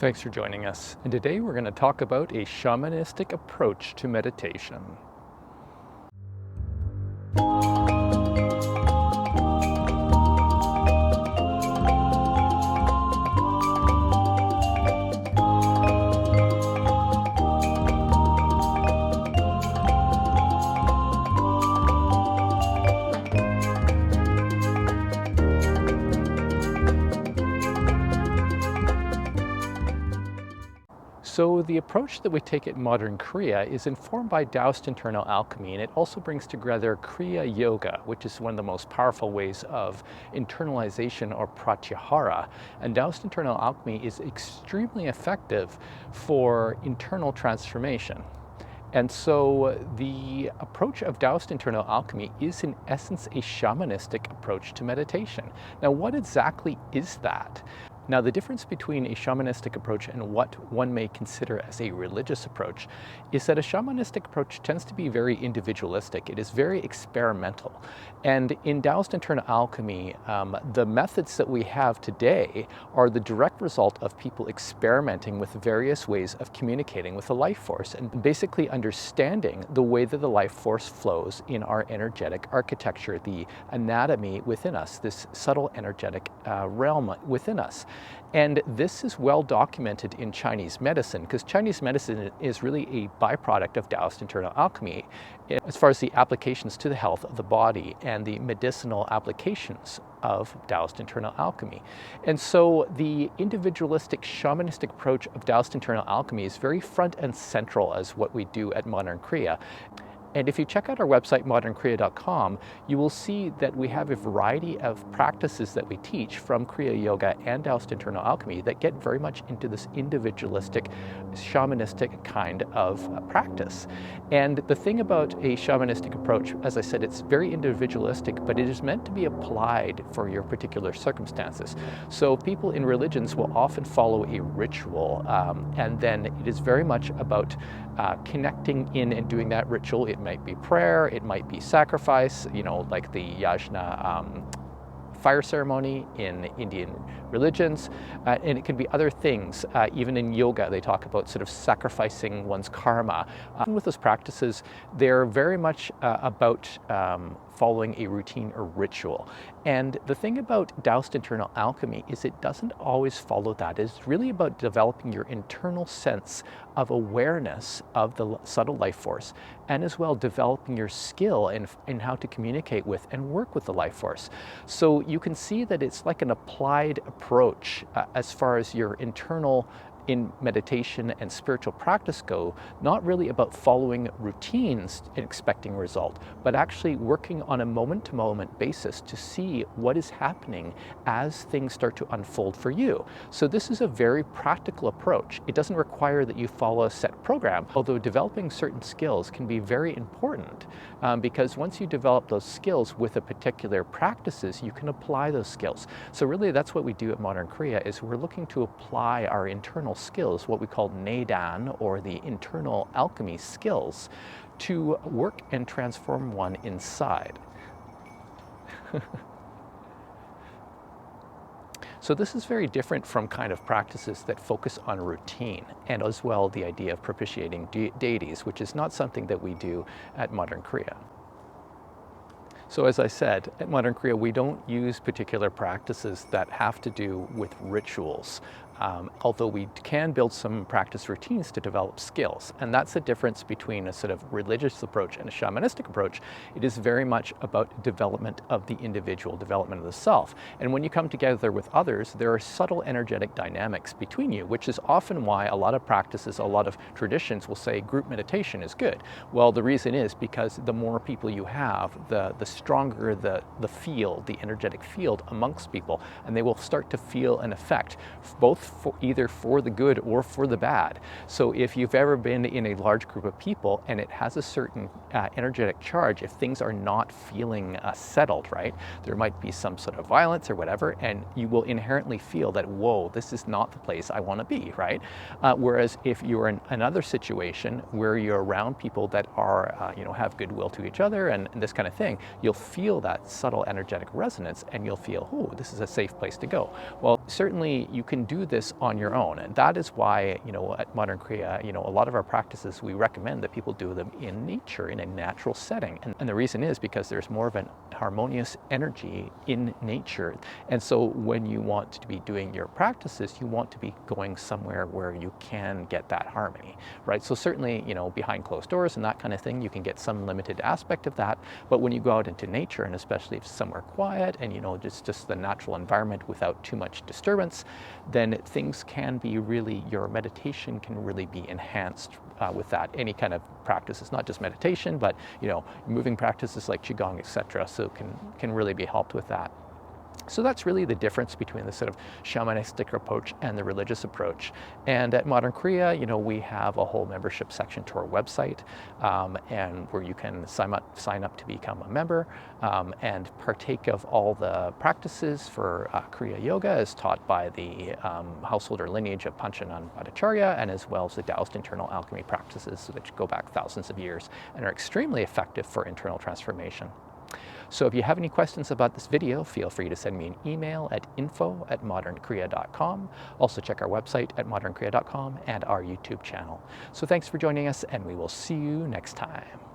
Thanks for joining us. And today we're going to talk about a shamanistic approach to meditation. So the approach that we take at modern Kriya is informed by Taoist internal alchemy, and it also brings together Kriya Yoga, which is one of the most powerful ways of internalization or pratyahara. And Taoist internal alchemy is extremely effective for internal transformation. And so the approach of Taoist internal alchemy is in essence a shamanistic approach to meditation. Now, what exactly is that? Now, the difference between a shamanistic approach and what one may consider as a religious approach is that a shamanistic approach tends to be very individualistic. It is very experimental. And in Taoist internal alchemy, the methods that we have today are the direct result of people experimenting with various ways of communicating with the life force and basically understanding the way that the life force flows in our energetic architecture, the anatomy within us, this subtle energetic realm within us. And this is well documented in Chinese medicine, because Chinese medicine is really a byproduct of Taoist internal alchemy as far as the applications to the health of the body and the medicinal applications of Taoist internal alchemy. And so the individualistic shamanistic approach of Taoist internal alchemy is very front and central as what we do at Modern Kriya. And if you check out our website, modernkriya.com, you will see that we have a variety of practices that we teach from Kriya Yoga and Taoist internal alchemy that get very much into this individualistic, shamanistic kind of practice. And the thing about a shamanistic approach, as I said, it's very individualistic, but it is meant to be applied for your particular circumstances. So people in religions will often follow a ritual, and then it is very much about connecting in and doing that ritual. It might be prayer, it might be sacrifice, like the yajna fire ceremony in Indian religions, and it can be other things. Even in yoga, they talk about sort of sacrificing one's karma. With those practices, they're very much about following a routine or ritual. And the thing about Taoist internal alchemy is it doesn't always follow that. It's really about developing your internal sense of awareness of the subtle life force, and as well developing your skill in how to communicate with and work with the life force. So you can see that it's like an applied approach as far as your internal in meditation and spiritual practice go, not really about following routines and expecting result, but actually working on a moment-to-moment basis to see what is happening as things start to unfold for you. So this is a very practical approach. It doesn't require that you follow a set program, although developing certain skills can be very important because once you develop those skills with a particular practices, you can apply those skills. So really that's what we do at Modern Kriya, is we're looking to apply our internal skills, what we call neidan, or the internal alchemy skills, to work and transform one inside. So this is very different from kind of practices that focus on routine, and as well the idea of propitiating deities, which is not something that we do at Modern Kriya. So as I said, at Modern Kriya, we don't use particular practices that have to do with rituals, although we can build some practice routines to develop skills. And that's the difference between a sort of religious approach and a shamanistic approach. It is very much about development of the individual, development of the self. And when you come together with others, there are subtle energetic dynamics between you, which is often why a lot of practices, a lot of traditions will say group meditation is good. Well, the reason is because the more people you have, the stronger the field, the energetic field amongst people, and they will start to feel an effect, both either for the good or for the bad. So if you've ever been in a large group of people and it has a certain energetic charge, if things are not feeling settled, right, there might be some sort of violence or whatever, and you will inherently feel that, whoa, this is not the place I want to be, right? Whereas if you're in another situation where you're around people that are, have goodwill to each other and this kind of thing, you'll feel that subtle energetic resonance and you'll feel, oh, this is a safe place to go. Well, certainly you can do this this on your own. And that is why, at Modern Kriya, a lot of our practices, we recommend that people do them in nature, in a natural setting. And the reason is because there's more of an harmonious energy in nature. And so when you want to be doing your practices, you want to be going somewhere where you can get that harmony, right? So certainly, behind closed doors and that kind of thing, you can get some limited aspect of that. But when you go out into nature, and especially if it's somewhere quiet and, just the natural environment without too much disturbance, then things can be really, your meditation can really be enhanced with that. Any kind of practice, it's not just meditation, but moving practices like Qigong, etc. So can really be helped with that. So that's really the difference between the sort of shamanistic approach and the religious approach. And at Modern Kriya, we have a whole membership section to our website, and where you can sign up to become a member and partake of all the practices for Kriya Yoga as taught by the householder lineage of Panchanan Bhattacharya, and as well as the Taoist internal alchemy practices, which go back thousands of years and are extremely effective for internal transformation. So if you have any questions about this video, feel free to send me an email at info@modernkriya.com. Also check our website at modernkriya.com and our YouTube channel. So thanks for joining us, and we will see you next time.